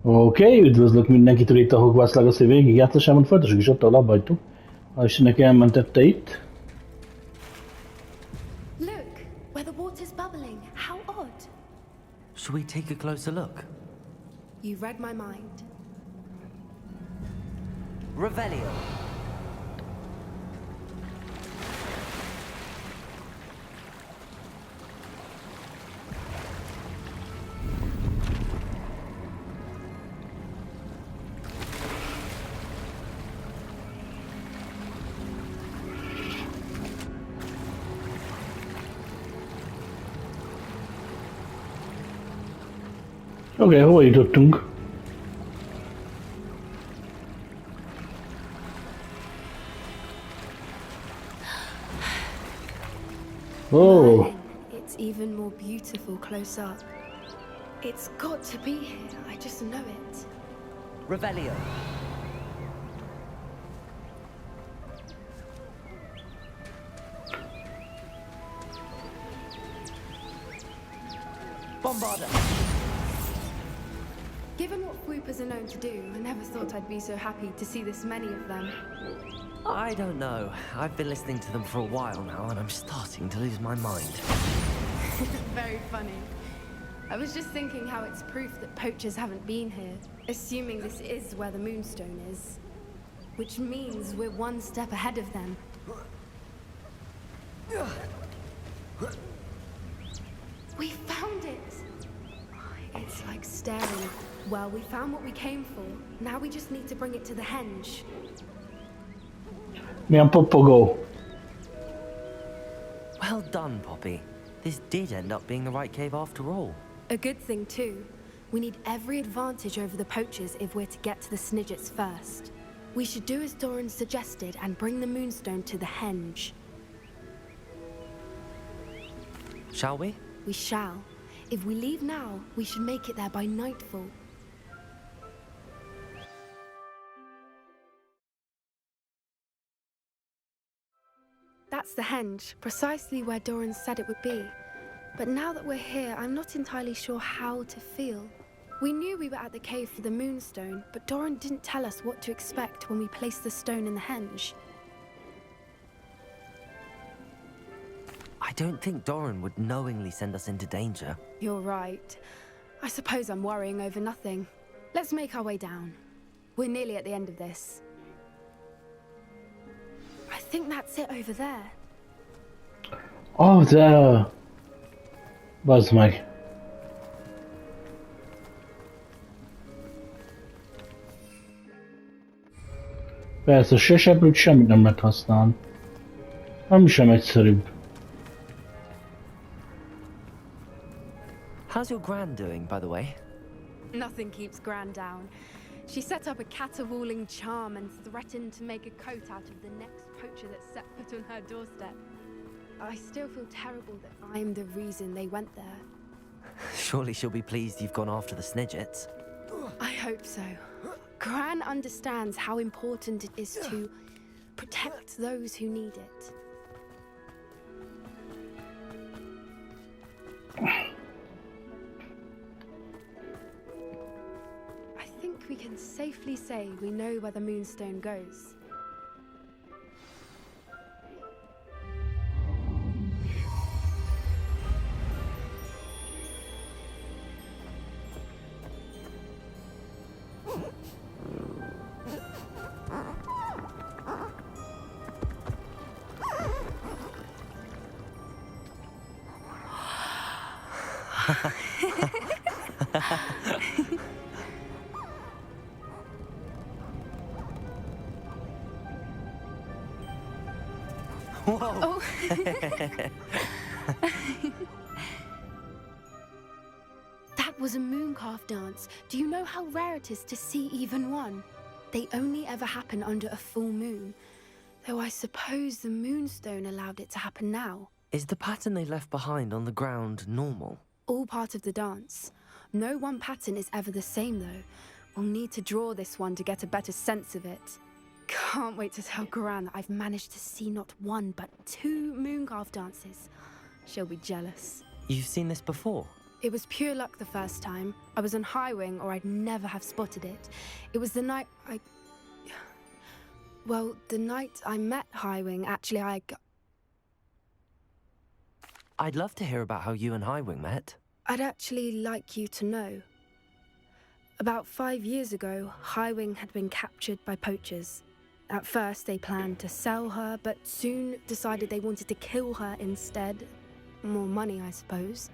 Oké, üdvözlök mindenkitől itt a Hogwarts Legacy végigjátszásában. Folytassuk is ott, ahol abba hagytuk. Hál' Istennek elmentette itt. Look, where the water's bubbling. How odd. Shall we take a closer look? You read my mind. Revelio. Oké, hol jutottunk? Oh, Merlin, it's even more beautiful close up. It's got to be here. I just know it. Revelio. Bombarda. Given what swoopers are known to do, I never thought I'd be so happy to see this many of them. I don't know. I've been listening to them for a while now, and I'm starting to lose my mind. Very funny. I was just thinking how it's proof that poachers haven't been here, assuming this is where the Moonstone is. Which means we're one step ahead of them. We found it! It's like staring. Well, we found what we came for. Now we just need to bring it to the henge. milyen popogó. Well done, Poppy. This did end up being the right cave after all. A good thing, too. We need every advantage over the poachers if we're to get to the Snidgets first. We should do as Doran suggested and bring the Moonstone to the henge. Shall we? We shall. If we leave now, we should make it there by nightfall. That's the henge, precisely where Doran said it would be. But now that we're here, I'm not entirely sure how to feel. We knew we were at the cave for the Moonstone, but Doran didn't tell us what to expect when we placed the stone in the henge. I don't think Doran would knowingly send us into danger. You're right. I suppose I'm worrying over nothing. Let's make our way down. We're nearly at the end of this. I think that's it over there. Oh, there. Bazd meg. Persze, se seprűt, semmit nem lehet használni. Nem sem egyszerűbb. How's your Gran doing, by the way? Nothing keeps Gran down. She set up a caterwauling charm and threatened to make a coat out of the next poacher that set foot on her doorstep. I still feel terrible that I'm the reason they went there. Surely she'll be pleased you've gone after the Snidgets. I hope so. Gran understands how important it is to protect those who need it. I think we can safely say we know where the Moonstone goes. Whoa! Oh. That was a mooncalf dance. Do you know how rare it is to see even one? They only ever happen under a full moon. Though I suppose the Moonstone allowed it to happen now. Is the pattern they left behind on the ground normal? All part of the dance. No one pattern is ever the same, though. We'll need to draw this one to get a better sense of it. Can't wait to tell Gran that I've managed to see not one, but two mooncalf dances. She'll be jealous. You've seen this before? It was pure luck the first time. I was on Highwing, or I'd never have spotted it. It was the night Well, the night I met Highwing, actually, I'd love to hear about how you and Highwing met. I'd actually like you to know. About 5 years ago, Highwing had been captured by poachers. At first, they planned to sell her, but soon decided they wanted to kill her instead. More money, I suppose.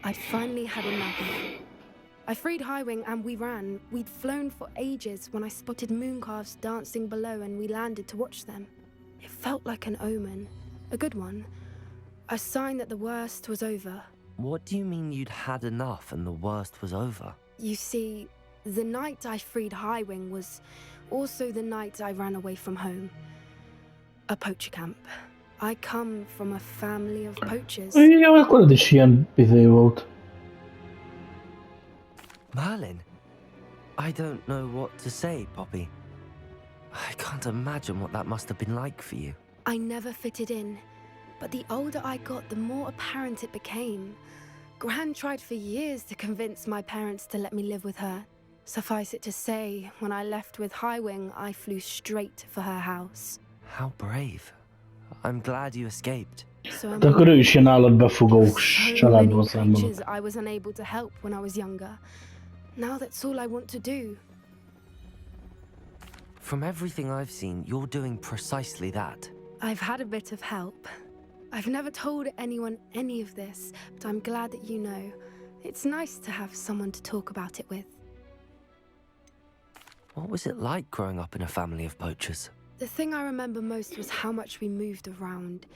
I'd finally had enough. I freed Highwing and we ran. We'd flown for ages when I spotted mooncalves dancing below and we landed to watch them. It felt like an omen. A good one. A sign that the worst was over. What do you mean you'd had enough and the worst was over? You see, the night I freed Highwing was also the night I ran away from home. A poacher camp. I come from a family of poachers. Igen, akkor ez is ilyen bizé volt. Merlin? I don't know what to say, Poppy. I can't imagine what that must have been like for you. I never fitted in, but the older I got, the more apparent it became. Gran tried for years to convince my parents to let me live with her. Suffice it to say, when I left with Highwing, I flew straight for her house. How brave. I'm glad you escaped. So De akkor ő is ilyen állatbefogó so családból many származott. creatures I was unable to help when I was younger. Now that's all I want to do. From everything I've seen, you're doing precisely that. I've had a bit of help. I've never told anyone any of this, but I'm glad that you know. It's nice to have someone to talk about it with. What was it like growing up in a family of poachers? The thing I remember most was how much we moved around,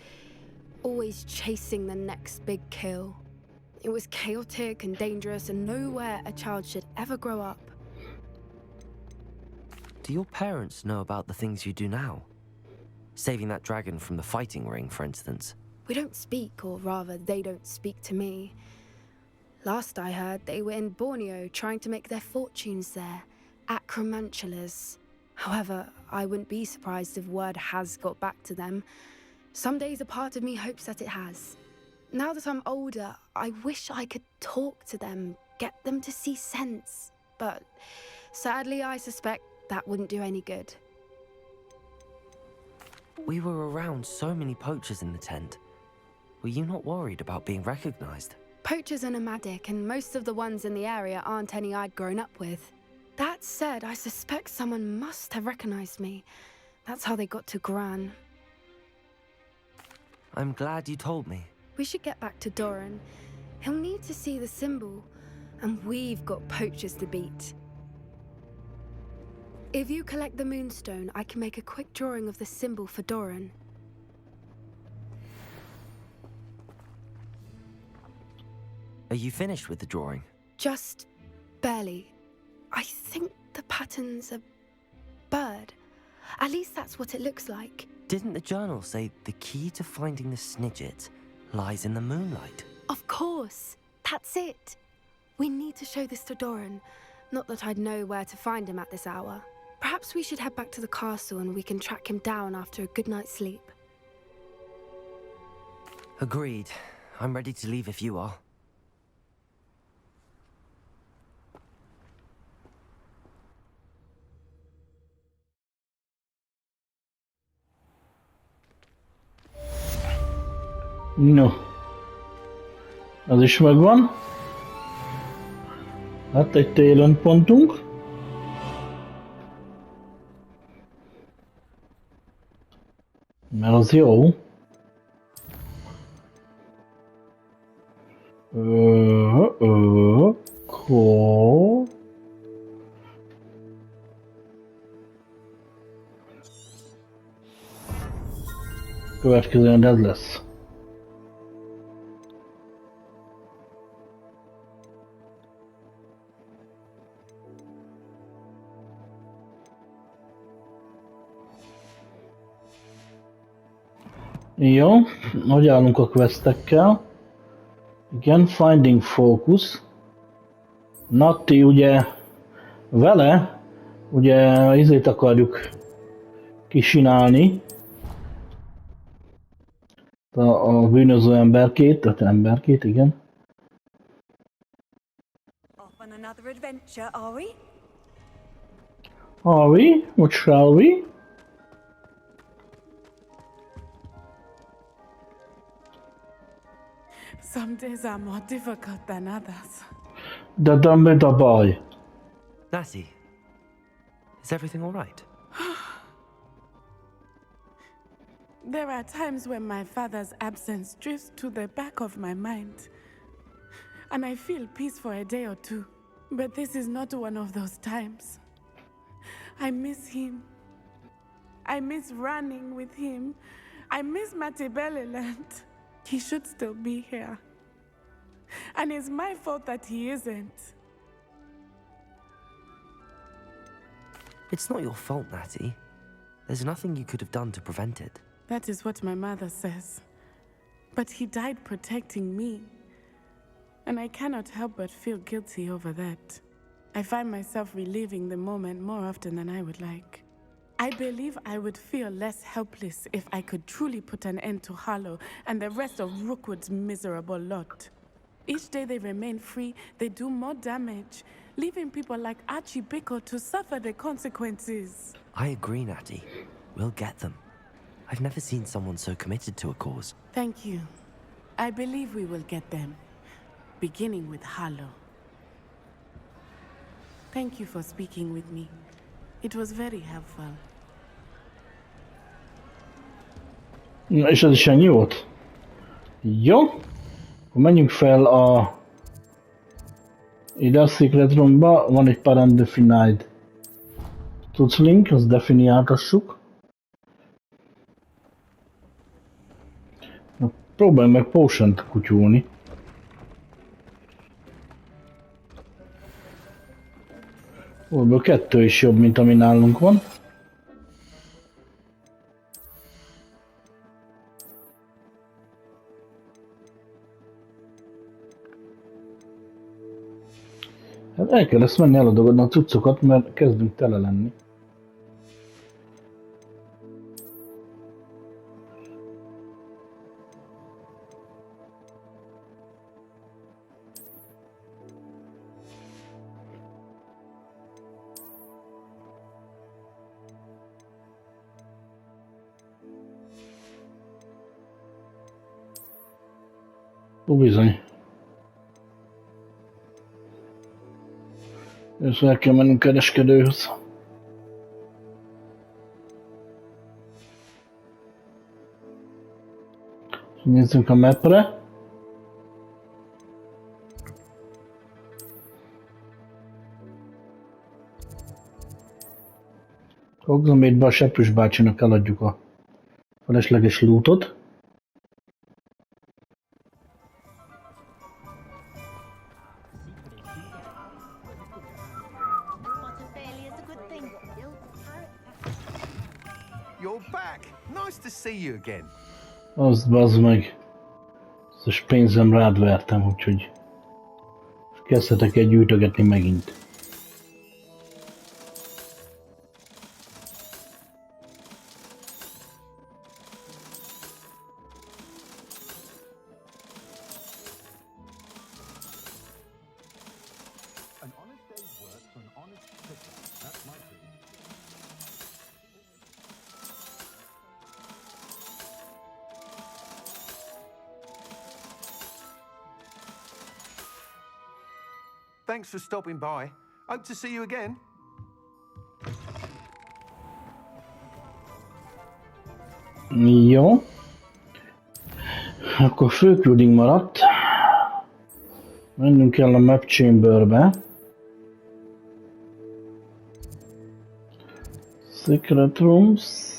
always chasing the next big kill. It was chaotic and dangerous and nowhere a child should ever grow up. Do your parents know about the things you do now? Saving that dragon from the fighting ring, for instance. We don't speak, or rather, they don't speak to me. Last I heard, they were in Borneo trying to make their fortunes there, acromantulas. However, I wouldn't be surprised if word has got back to them. Some days a part of me hopes that it has. Now that I'm older, I wish I could talk to them, get them to see sense. But sadly, I suspect that wouldn't do any good. We were around so many poachers in the tent. Were you not worried about being recognized? Poachers are nomadic, and most of the ones in the area aren't any I'd grown up with. That said, I suspect someone must have recognized me. That's how they got to Gran. I'm glad you told me. We should get back to Doran. He'll need to see the symbol, and we've got poachers to beat. If you collect the moonstone, I can make a quick drawing of the symbol for Doran. Are you finished with the drawing? Just barely. I think the pattern's a bird. At least that's what it looks like. Didn't the journal say the key to finding the Snidget lies in the moonlight? Of course. That's it. We need to show this to Doran. Not that I'd know where to find him at this hour. Perhaps we should head back to the castle and we can track him down after a good night's sleep. Agreed. I'm ready to leave if you are. No. Az is megvan. Hát egy talent pontunk. Mert az jó. Akkor... Következően ez lesz. Jó, hogy állunk a questekkel? Igen, Finding Focus. Natti ugye vele, ugye izét akarjuk kisinálni. A bűnöző emberkét, tehát emberkét, igen. another adventure, are we? Are we? What shall we? Some days are more difficult than others. De döm a baj. Natty, is everything all right? There are times when my father's absence drifts to the back of my mind, and I feel peace for a day or two. But this is not one of those times. I miss him. I miss running with him. I miss Matibeleland. He should still be here. And it's my fault that he isn't. It's not your fault, Natty. There's nothing you could have done to prevent it. That is what my mother says. But he died protecting me. And I cannot help but feel guilty over that. I find myself reliving the moment more often than I would like. I believe I would feel less helpless if I could truly put an end to Harlow and the rest of Rookwood's miserable lot. Each day they remain free, they do more damage, leaving people like Archie Bickle to suffer the consequences. I agree, Natty. We'll get them. I've never seen someone so committed to a cause. Thank you. I believe we will get them, beginning with Harlow. Thank you for speaking with me. It was very helpful. Na, és ez is ennyi volt? Jó. Akkor menjünk fel a... Ide a Secret Roomba, van egy pár undefined tuclink, azt definiáltassuk. Na, próbálj meg potion-t kutyulni. Ebből 2 is jobb, mint ami nálunk van. Hát el kell ezt menni eladogadni a cuccokat, mert kezdünk tele lenni. Ó, bizony. És el kell mennünk kereskedőhöz. Nézzünk a mapre. Hogsmeade-be a Seprűs bácsinak eladjuk a felesleges lootot. You're back. Nice to see you again. Azt bazd meg. Összes pénzem rád vertem, úgyhogy kezdhetek el gyűjtögetni megint. An honest day's work for an honest picker. That's my dream. Thanks for stopping by. Hope to see you again. Jó. Akkor főkülding maradt. Mennünk kell a map chamberbe. Secret rooms.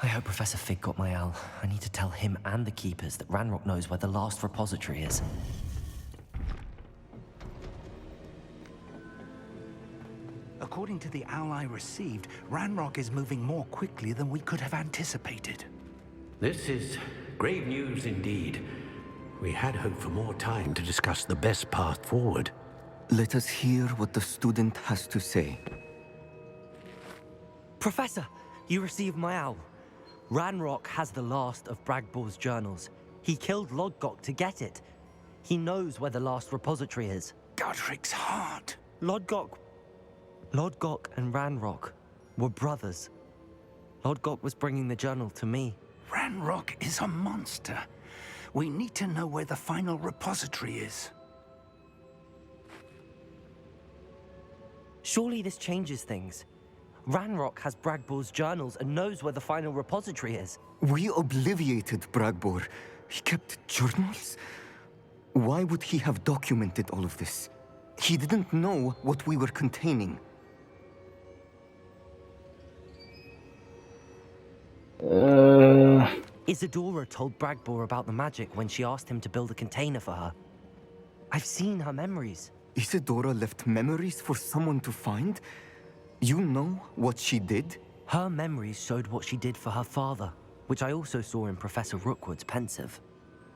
I hope Professor Fig got my owl. I need to tell him and the Keepers that Ranrock knows where the last repository is. According to the owl I received, Ranrock is moving more quickly than we could have anticipated. This is grave news indeed. We had hoped for more time to discuss the best path forward. Let us hear what the student has to say. Professor, you received my owl. Ranrock has the last of Bragbor's journals. He killed Lodgok to get it. He knows where the last repository is. Godric's heart. Lodgok and Ranrock were brothers. Lodgok was bringing the journal to me. Ranrock is a monster. We need to know where the final repository is. Surely this changes things. Ranrock has Bragbor's journals and knows where the final repository is. We obliviated Bragbor. He kept journals? Why would he have documented all of this? He didn't know what we were containing. Isadora told Bragbor about the magic when she asked him to build a container for her. I've seen her memories. Isadora left memories for someone to find? You know what she did? Her memories showed what she did for her father, which I also saw in Professor Rookwood's pensive.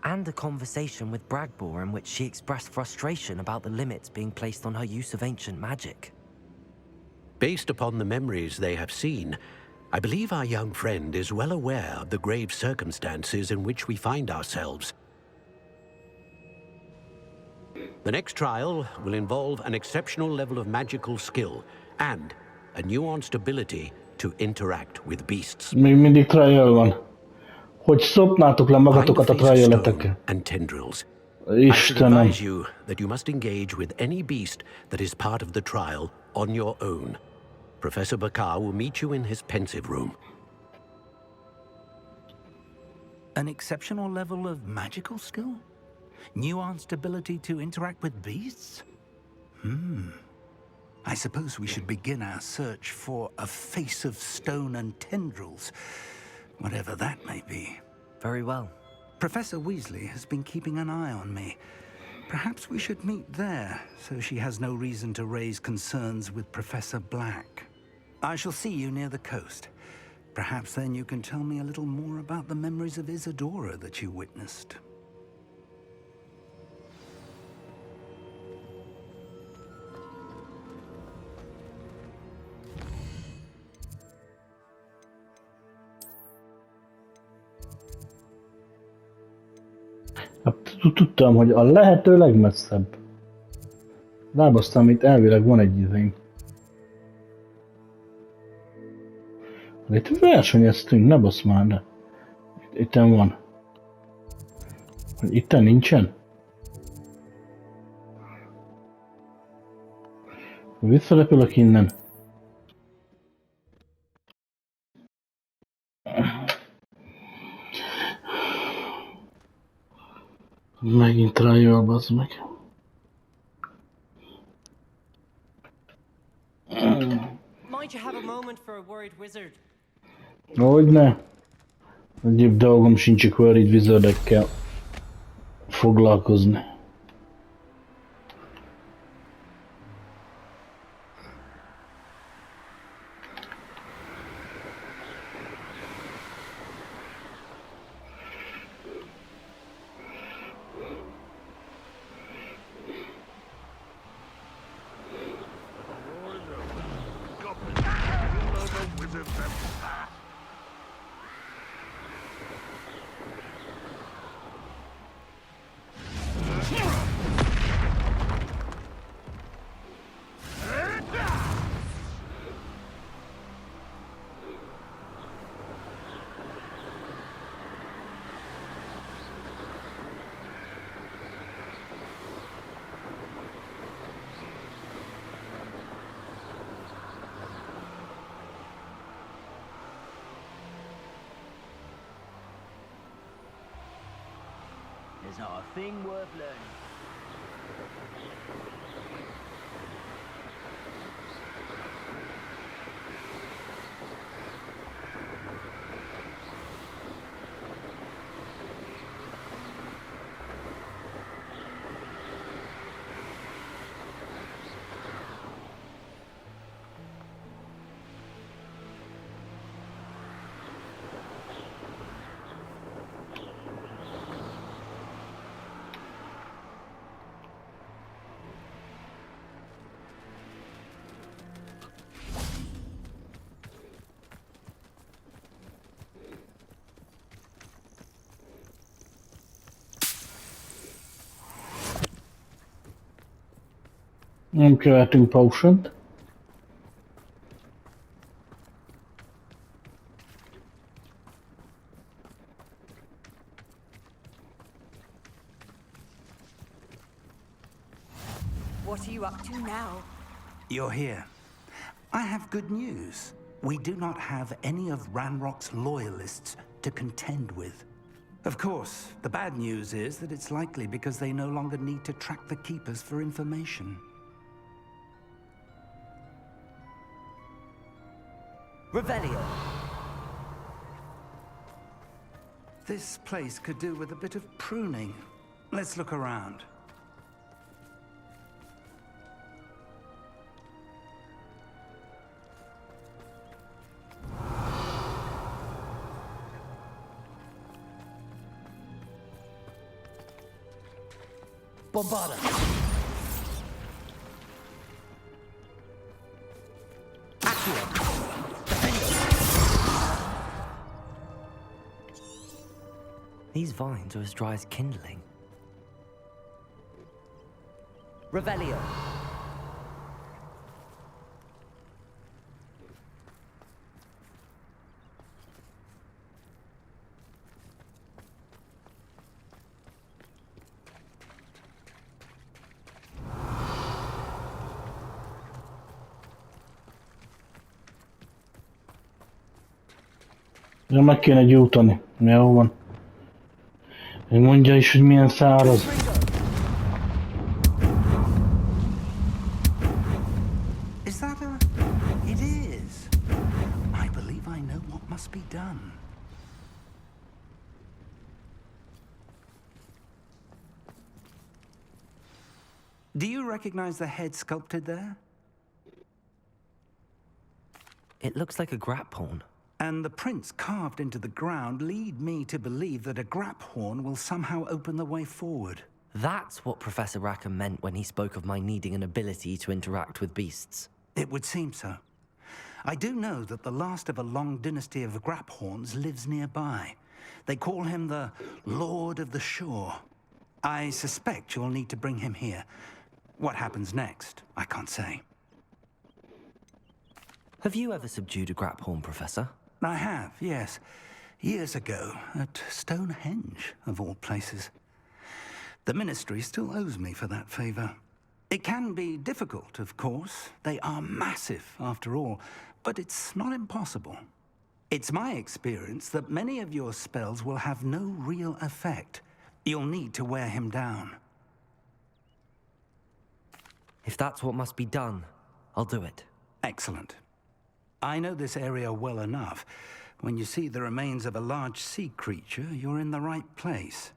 And a conversation with Bragbor in which she expressed frustration about the limits being placed on her use of ancient magic. Based upon the memories they have seen, I believe our young friend is well aware of the grave circumstances in which we find ourselves. The next trial will involve an exceptional level of magical skill and a nuanced ability to interact with beasts. Még mindig trial van. Hogy szopnátok le magatokat a trial-etekkel. And tendrils. I should Istenem. advise you that you must engage with any beast that is part of the trial on your own. Professor Bakar will meet you in his pensive room. An exceptional level of magical skill? Nuanced ability to interact with beasts? I suppose we should begin our search for a face of stone and tendrils, whatever that may be. Very well. Professor Weasley has been keeping an eye on me. Perhaps we should meet there, so she has no reason to raise concerns with Professor Black. I shall see you near the coast. Perhaps then you can tell me a little more about the memories of Isadora that you witnessed. Tudtam, hogy a lehető legmesszebb. Lábaztam, itt elvileg van egy izénk. Itt versenyeztünk, ne basz már, de itten van. Itten nincsen? Visszarepülök innen. Megint trial, bazd meg. Might you have a moment for a worried wizard? Hogyne. Egyéb dolgom sincs csak worried wizardekkel foglalkozni. There's not a thing worth learning. Nem követünk potion-t. What are you up to now? You're here. I have good news. We do not have any of Ranrock's loyalists to contend with. Of course, the bad news is that it's likely because they no longer need to track the Keepers for information. Revelio. This place could do with a bit of pruning. Let's look around. Bombarda. Accio. These vines are as dry as kindling. Revelio. Ja, meg kéne gyújtani. Jó van. Még mondja is, hogy milyen száraz. Is that a... It is. I believe I know what must be done. Do you recognize the head sculpted there? It looks like a Graphorn. And the prints carved into the ground lead me to believe that a Graphorn will somehow open the way forward. That's what Professor Rackham meant when he spoke of my needing an ability to interact with beasts. It would seem so. I do know that the last of a long dynasty of Graphorns lives nearby. They call him the Lord of the Shore. I suspect you'll need to bring him here. What happens next, I can't say. Have you ever subdued a Graphorn, Professor? I have, yes. Years ago, at Stonehenge, of all places. The Ministry still owes me for that favor. It can be difficult, of course. They are massive, after all, but it's not impossible. It's my experience that many of your spells will have no real effect. You'll need to wear him down. If that's what must be done, I'll do it. Excellent. I know this area well enough. When you see the remains of a large sea creature, you're in the right place.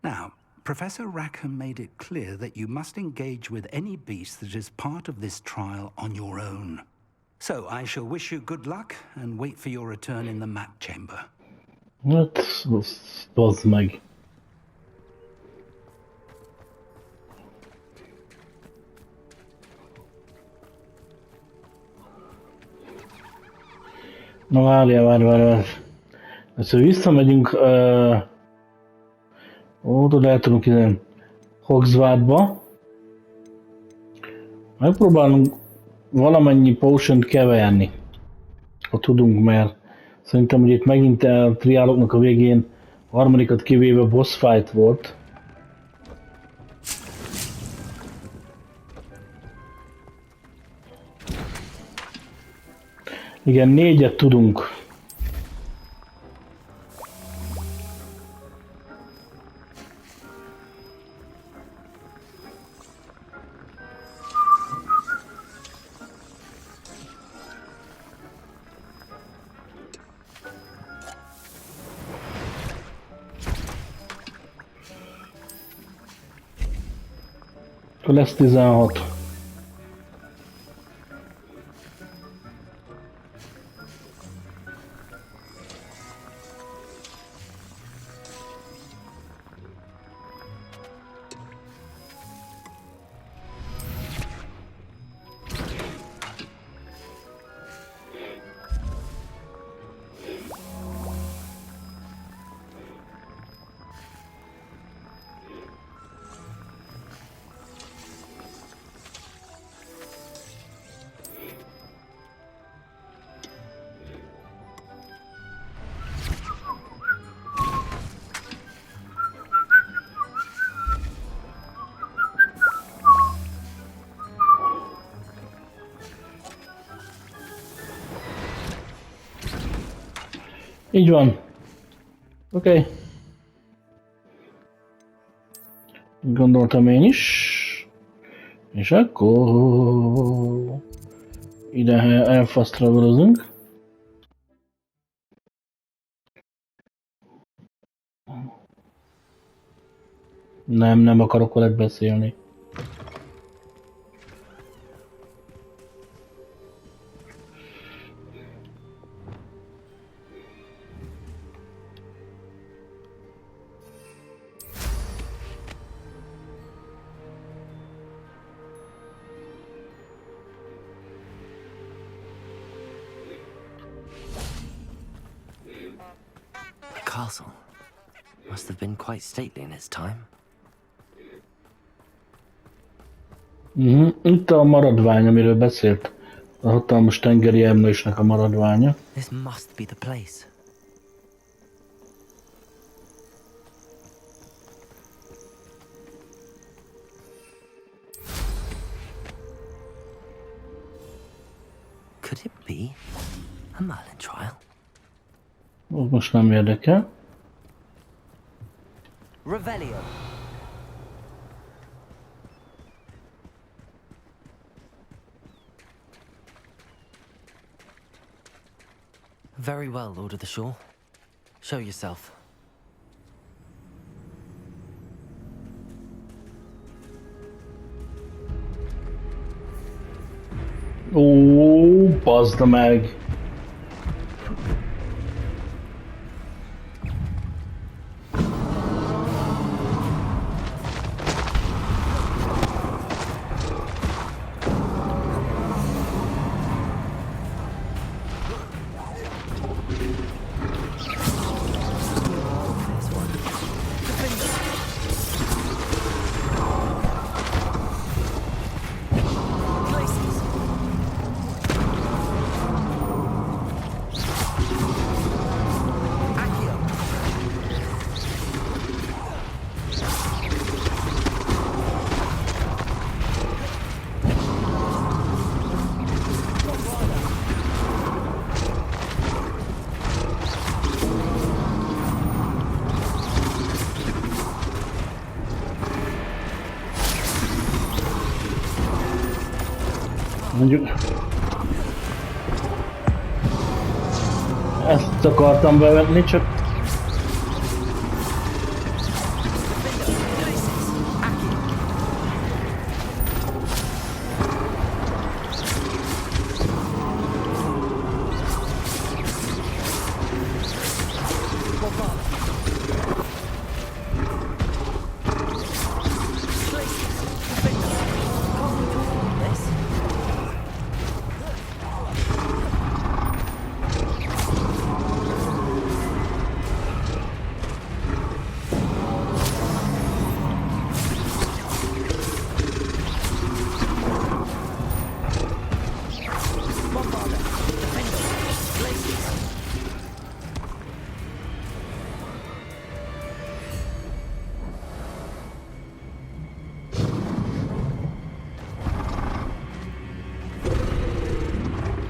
Now, Professor Rackham made it clear that you must engage with any beast that is part of this trial on your own. So I shall wish you good luck and wait for your return in the map chamber. Hát, bazd meg. Na várjál. Ezt, hogy visszamegyünk oda el tudunk ide Hogwartsba. Megpróbálunk valamennyi potion-t keverni, ha tudunk, mert szerintem, hogy itt megint a triáloknak a végén a harmadikat kivéve boss fight volt. Igen, 4-et tudunk. Akkor lesz 16. Így van. Oké. Okay. Gondoltam én is. És akkor... ide elfast travelozunk. Nem akarok veled beszélni. The castle must have been quite stately in its time. Itt a maradvány, amiről beszélt. A hatalmas tengeri emlősnek a maradványa. This must be the place. Could it be a Merlin trial? Most nem érdekel. Revelio. Very well, Lord of the Shore. Show yourself. Ó, bazd meg! Mondjuk... Ezt akartam bevetni, csak...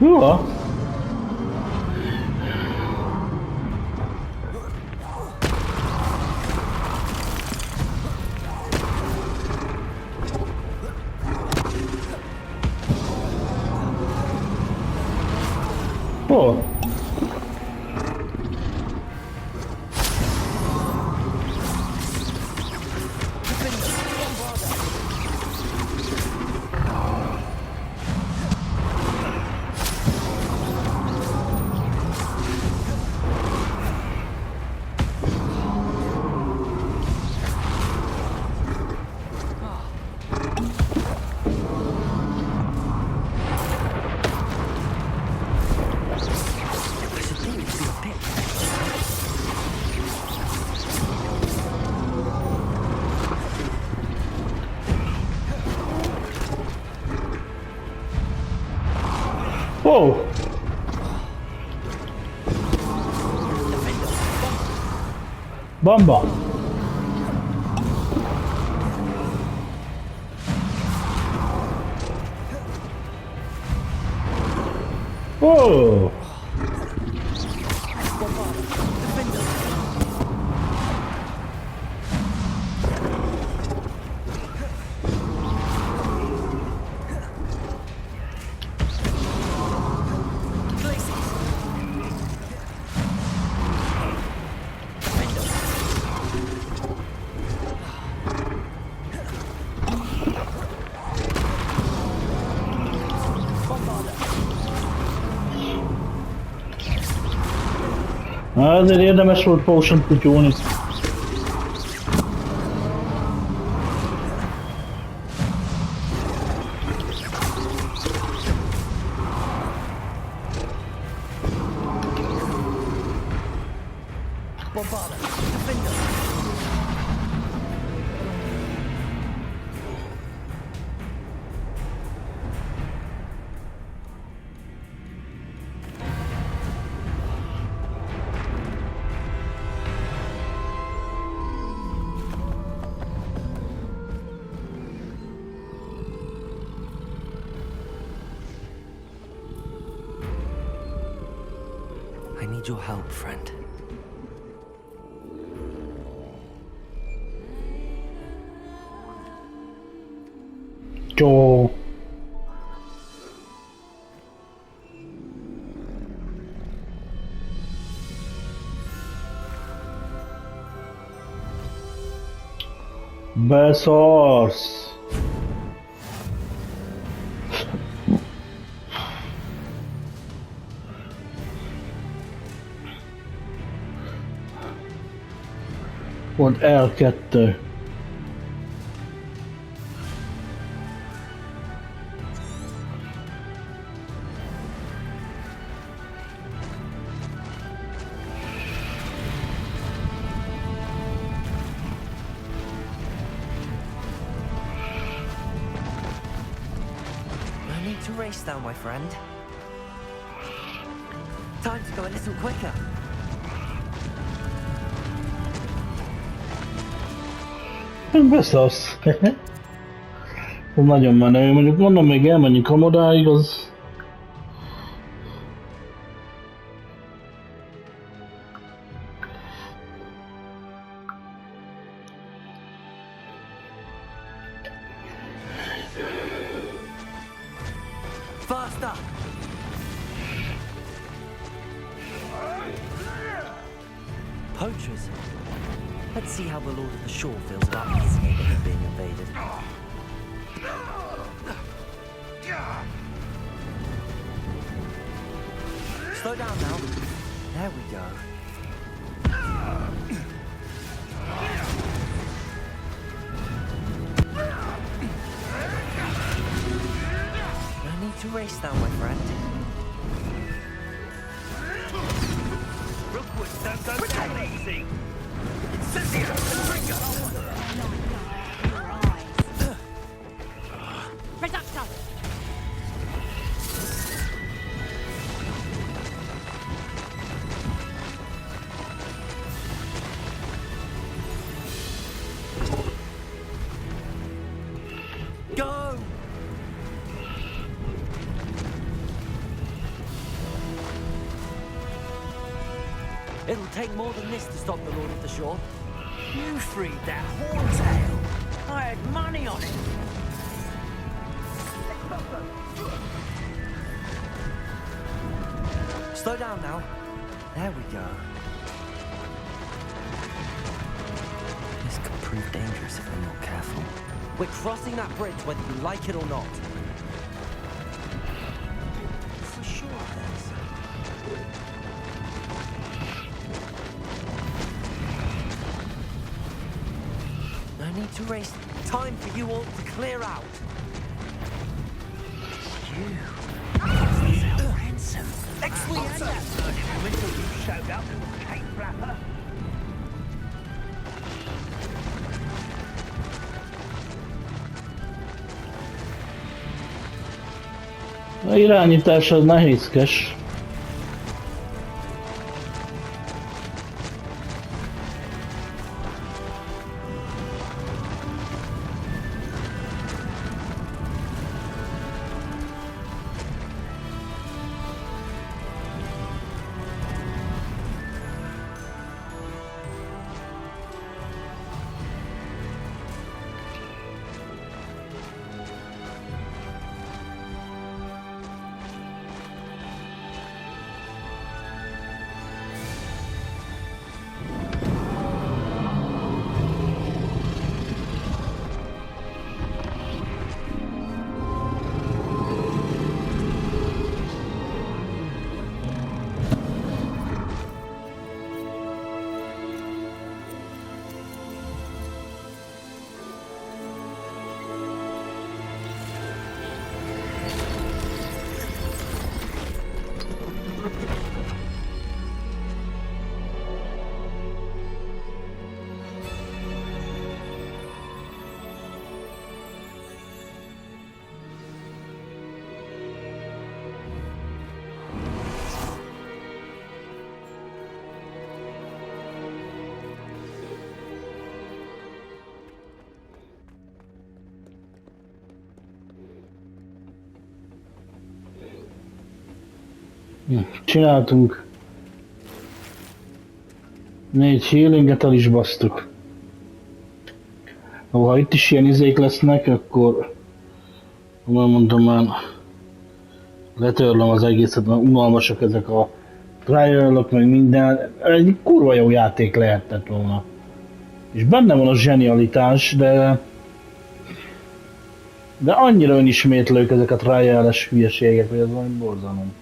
Húha! Hol? Whoa! Bamba! Whoa! Azért érdemes volt potion kutyulni. I need your help, friend. Jó. Beszarsz. Pont L2. No need to race now, my friend. Time to go a little quicker. Beszarsz. Nagyon menő, mondjuk mondom, még elmenjünk Hamodáig, az... Faster! Poachers. Let's see how the Lord of the Shore feels about his neighborhood being invaded. Slow down now. There we go. No need to race now, my friend. Rookwood, don't go down easy. Cynthia, trigger! Reductor! Go! It'll take more than this to stop the Lord of the Shore. You freed that horntail. I had money on it. Slow down now. There we go. This could prove dangerous if we're not careful. We're crossing that bridge whether you like it or not. For sure, there's... No need to race. Time for you all to clear out. Ransom. We had that burning until you showed up, Kate Flapper. A irányítás az nehézkes. Csináltunk 4 healinget, el is basztuk. Ha itt is ilyen izék lesznek, akkor mondom már letörlöm az egészet, mert unalmasak ezek a trial-ok, meg minden. Egy kurva jó játék lehetett volna. És benne van a zsenialitás, de annyira önismétlők ezek a trial-es hülyeségek, hogy ez valami borzalom.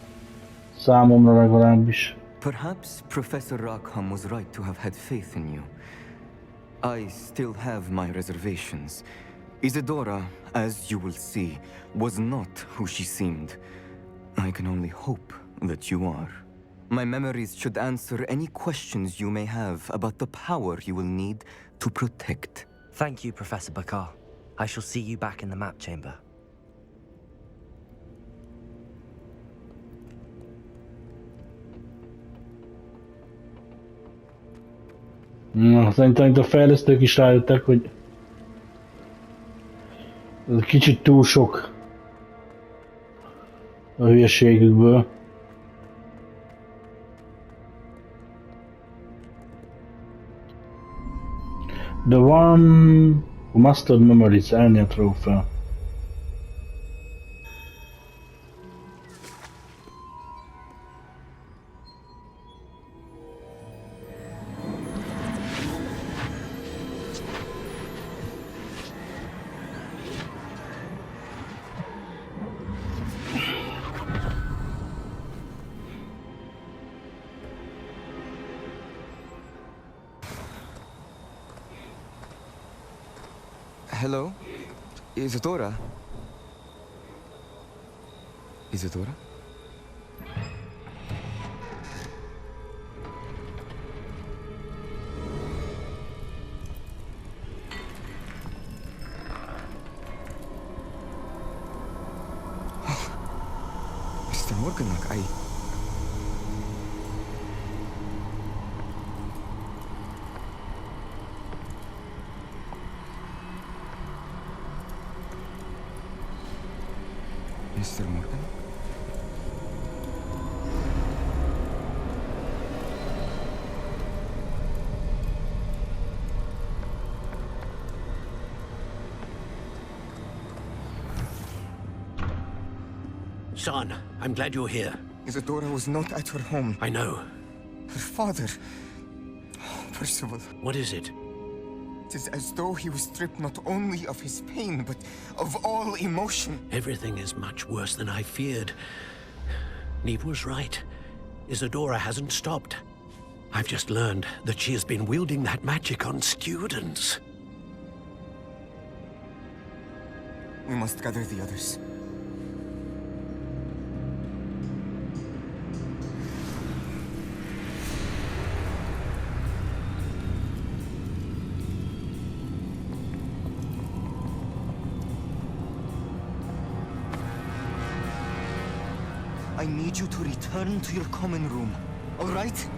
Számomra legalábbis. Perhaps Professor Rackham was right to have had faith in you. I still have my reservations. Isadora, as you will see, was not who she seemed. I can only hope that you are. My memories should answer any questions you may have about the power you will need to protect. Thank you, Professor Bakar. I shall see you back in the map chamber. Szerintem itt a fejlesztők is rájöttek, hogy ez kicsit túl sok a hülyeségükből. The one who mastered memories, earn a trophy. Hello? Isadora? Isadora? Mr. Morganlock, Mr. Morgan? Son, I'm glad you're here. Isadora was not at her home. I know. Her father... Percival. What is it? It is as though he was stripped not only of his pain, but of all emotion. Everything is much worse than I feared. Neve was right. Isadora hasn't stopped. I've just learned that she has been wielding that magic on students. We must gather the others. I need you to return to your common room, all right?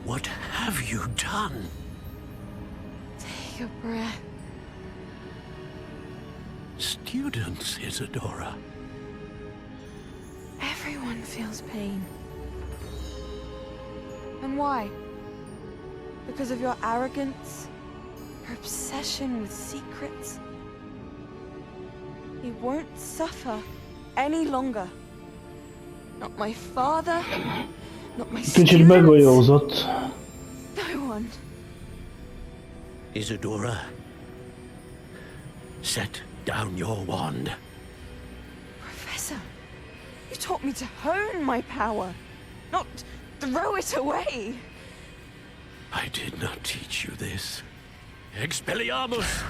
What have you done? Take a breath. Students, Isadora. Everyone feels pain. And why? Because of your arrogance? Your obsession with secrets? He won't suffer any longer. Not my father, not my Kicsit begolyózott. No one. Isadora, set down your wand. Professor, you taught me to hone my power, not throw it away. I did not teach you this. Expelliarmus!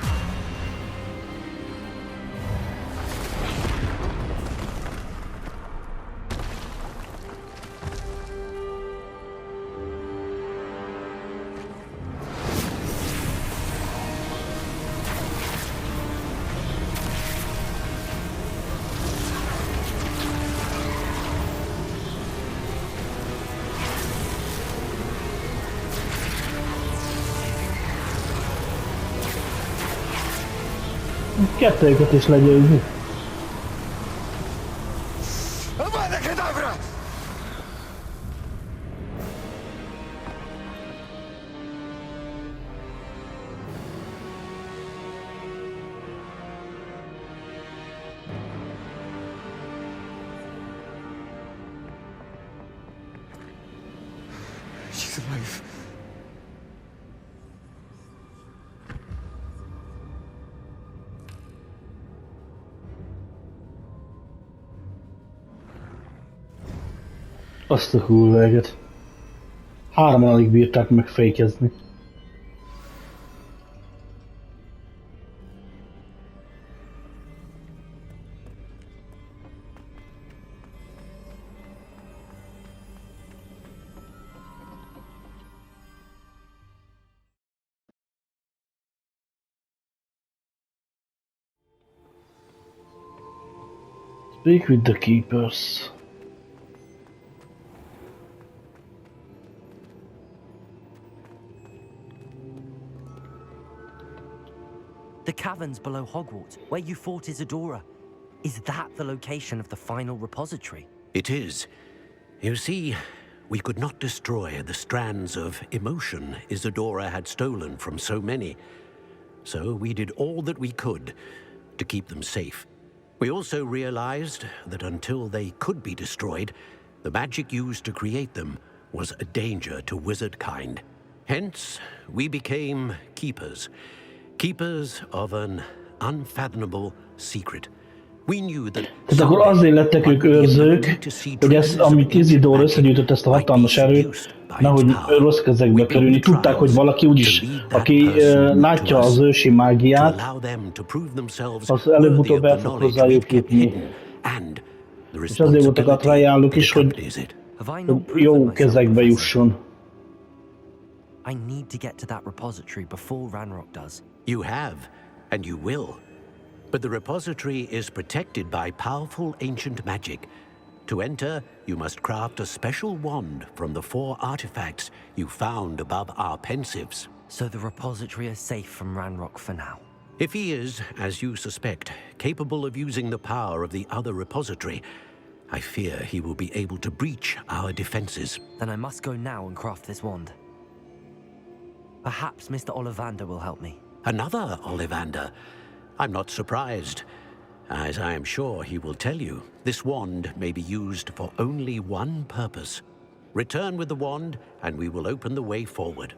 Kettőket is legyőzni. She's alive. Azt a hulláget. Hárman alig bírták megfékezni. Speak with the keepers. The caverns below Hogwarts, where you fought Isadora. Is that the location of the final repository? It is. You see, we could not destroy the strands of emotion Isadora had stolen from so many. So we did all that we could to keep them safe. We also realized that until they could be destroyed, the magic used to create them was a danger to wizard kind. Hence, we became keepers. Keepers of an unfathomable secret. We knew that Tehát akkor azért lettek ők őrzők, hogy ezt, amit Isidore összegyűjtött ezt a hatalmas erőt, nehogy rossz kezekbe kerülni. Tudták, hogy valaki úgyis, aki látja az ősi mágiát, az előbb-utóbb el fog hozzájuk jutni. És azért voltak a trajálok is, hogy jó kezekbe jusson. I need to get to that repository before Ranrock does. You have, and you will. But the repository is protected by powerful ancient magic. To enter, you must craft a special wand from the 4 artifacts you found above our pensives. So the repository is safe from Ranrock for now? If he is, as you suspect, capable of using the power of the other repository, I fear he will be able to breach our defenses. Then I must go now and craft this wand. Perhaps Mr. Ollivander will help me. Another Ollivander? I'm not surprised, as I am sure he will tell you. This wand may be used for only one purpose. Return with the wand, and we will open the way forward.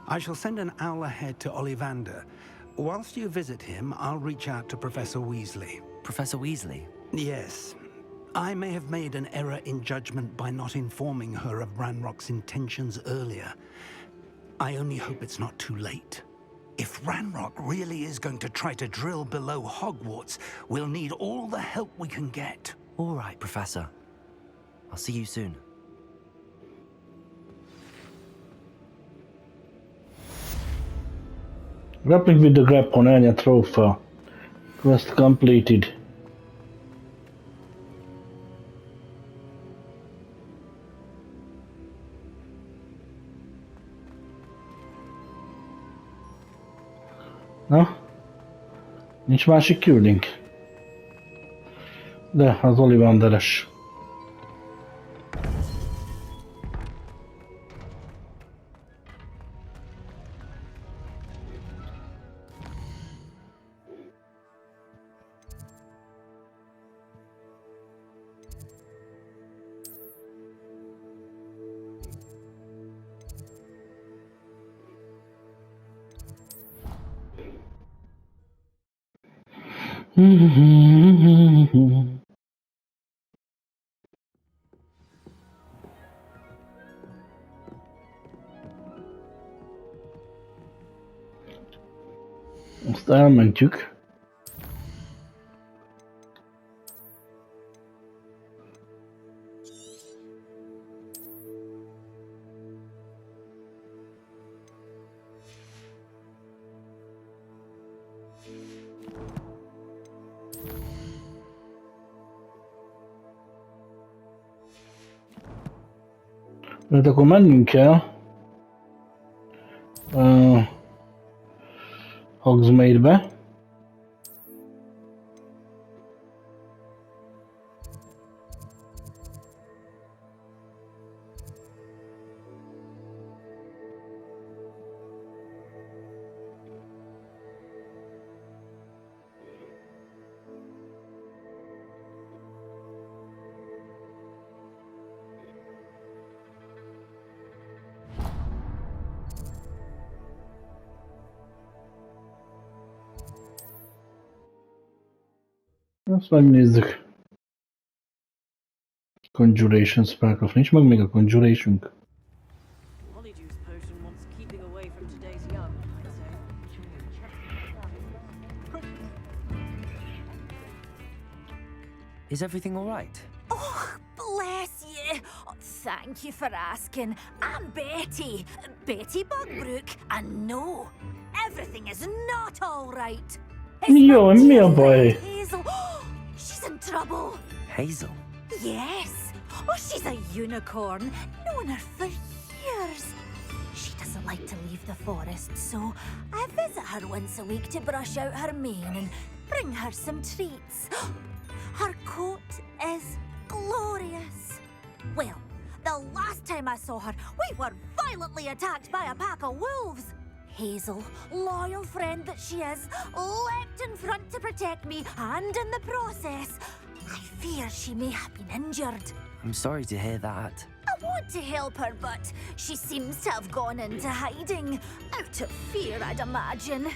I shall send an owl ahead to Ollivander. Whilst you visit him, I'll reach out to Professor Weasley. Professor Weasley? Yes. I may have made an error in judgment by not informing her of Ranrock's intentions earlier. I only hope it's not too late. If Ranrock really is going to try to drill below Hogwarts, we'll need all the help we can get. All right, Professor. I'll see you soon. Grappling with the Graphorn Anya Trophy. Quest completed. Na? Nincs másik küldünk? De, az Ollivanderes. Azt elmentjük. Hát akkor mennünk kell. Hogsmeade-be. Azt megnézzük. Conjuration Sparkle. Nincs meg még a Conjuration-ünk. Honeydew potion wants keeping away from today's young, I'd say. Is everything all right? Oh, bless you. Oh, thank you for asking. I'm Betty. Betty Bugbrook. And no, everything is not all right. Jó, mi a baj? Hazel. She's in trouble. Hazel? Yes. Oh, she's a unicorn. Known her for years. She doesn't like to leave the forest, so I visit her once a week to brush out her mane and bring her some treats. Her coat is glorious. Well, the last time I saw her, we were violently attacked by a pack of wolves. Hazel, loyal friend that she is, leapt in front to protect me, and in the process, I fear she may have been injured. I'm sorry to hear that. I want to help her, but she seems to have gone into hiding. Out of fear, I'd imagine.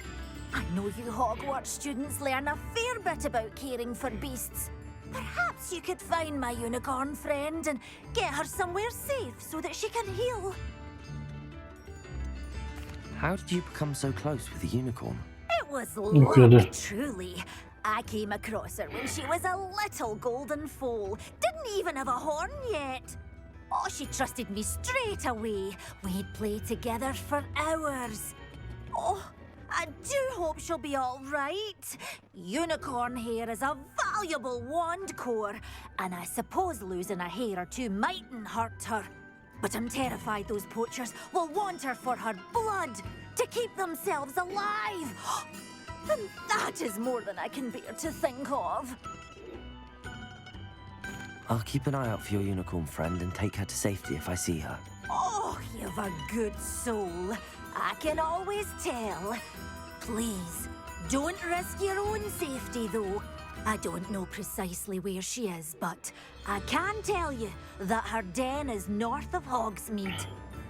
I know you Hogwarts students learn a fair bit about caring for beasts. Perhaps you could find my unicorn friend and get her somewhere safe so that she can heal. How did you become so close with the unicorn? It was Okay. luck, truly. I came across her when she was a little golden foal. Didn't even have a horn yet. Oh, she trusted me straight away. We'd play together for hours. Oh, I do hope she'll be all right. Unicorn hair is a valuable wand core, and I suppose losing a hair or two mightn't hurt her. But I'm terrified those poachers will want her for her blood, to keep themselves alive. And that is more than I can bear to think of. I'll keep an eye out for your unicorn friend and take her to safety if I see her. Oh, you've a good soul. I can always tell. Please, don't risk your own safety, though. I don't know precisely where she is, but I can tell you that her den is north of Hogsmeade.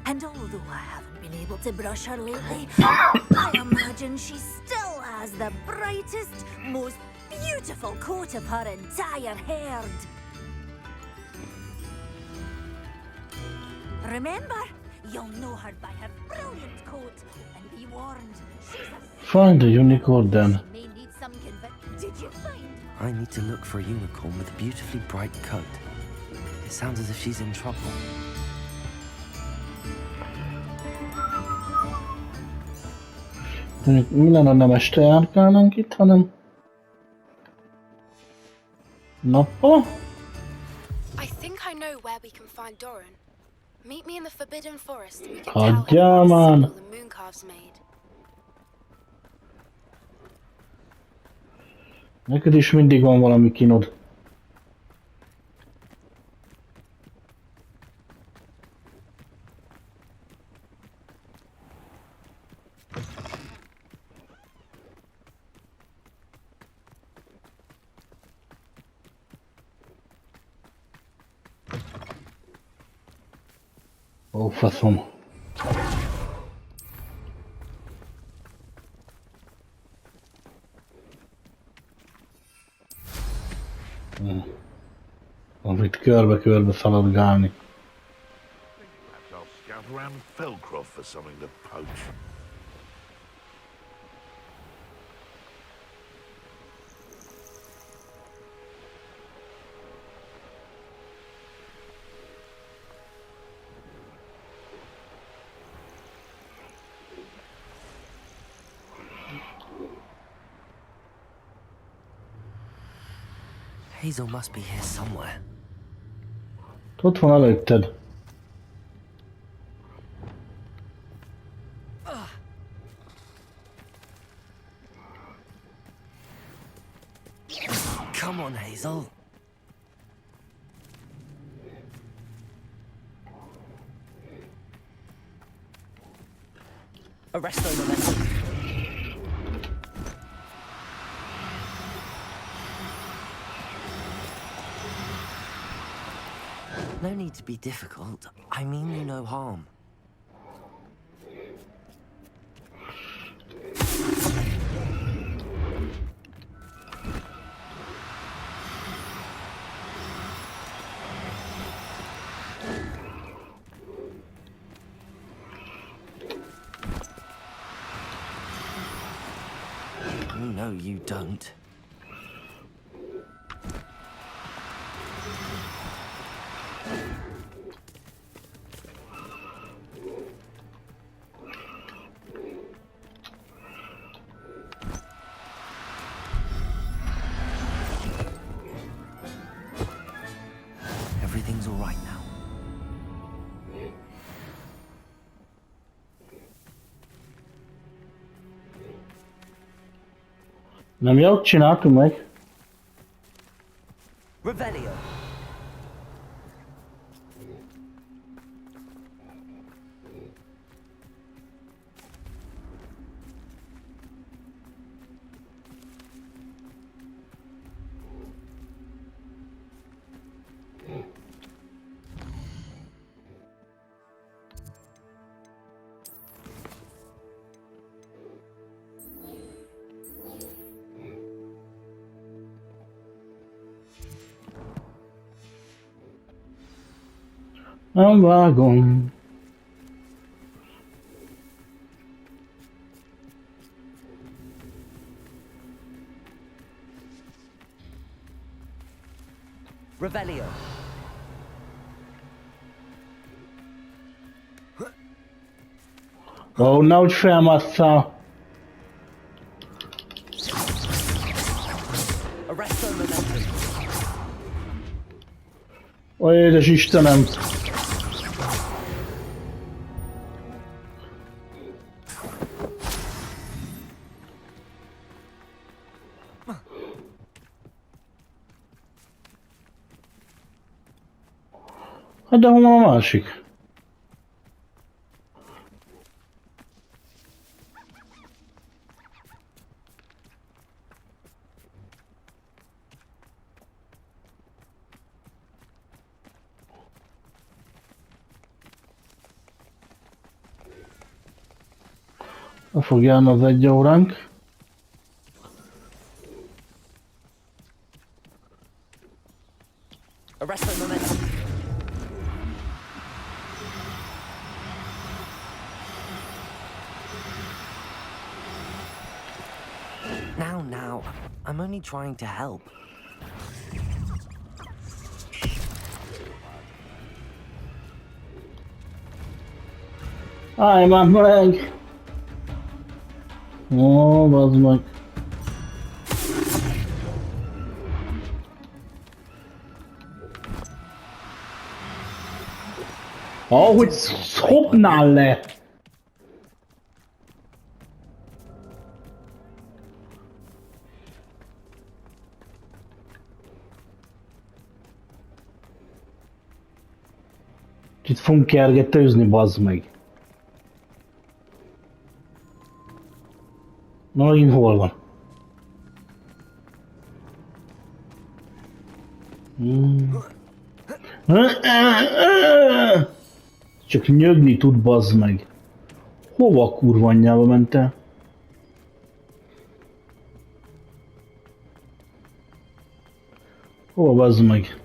And although I haven't been able to brush her lately, I imagine she still has the brightest, most beautiful coat of her entire herd. Remember, you'll know her by her brilliant coat, and be warned, she's a... Find a unicorn then. She may need some Did you find... I need to look for a unicorn with a beautifully bright coat. It sounds as if she's in trouble. Mi lenne, nem este járkálnánk itt, hanem nappal? I think I know where we can find Doran. Meet me in the Forbidden Forest and we can God, tell yeah, him what man. symbol the Mooncalves made. Neked is mindig van valami kinod. Ó, faszom. Az itt körbe-körbe szaladgálni. Perhaps I'll scout around Felcroft for something to poach. Hazel must be here somewhere. Ott van előtted. Come on, Hazel. Arresto momentum. No need to be difficult. I mean you no harm. No, you don't. Everything's all right now. Nem jót csináltunk meg. Revelio. Nem vágom. Revelio. Ó, nehogy felmasszál. Arresto momentum. Ó, édes Istenem. Hát de hol van a másik? Fog járni az 1 óránk. Arresto momentum. Now. I'm only trying to help. Állj már meg! Ó, bazd meg. Ahogy szopnál le! Itt fogunk kergetőzni, bazd meg. Na, megint hol van? Csak nyögni tud, bazd meg. Hova a kurva anyjába mentél? Hova, bazd meg?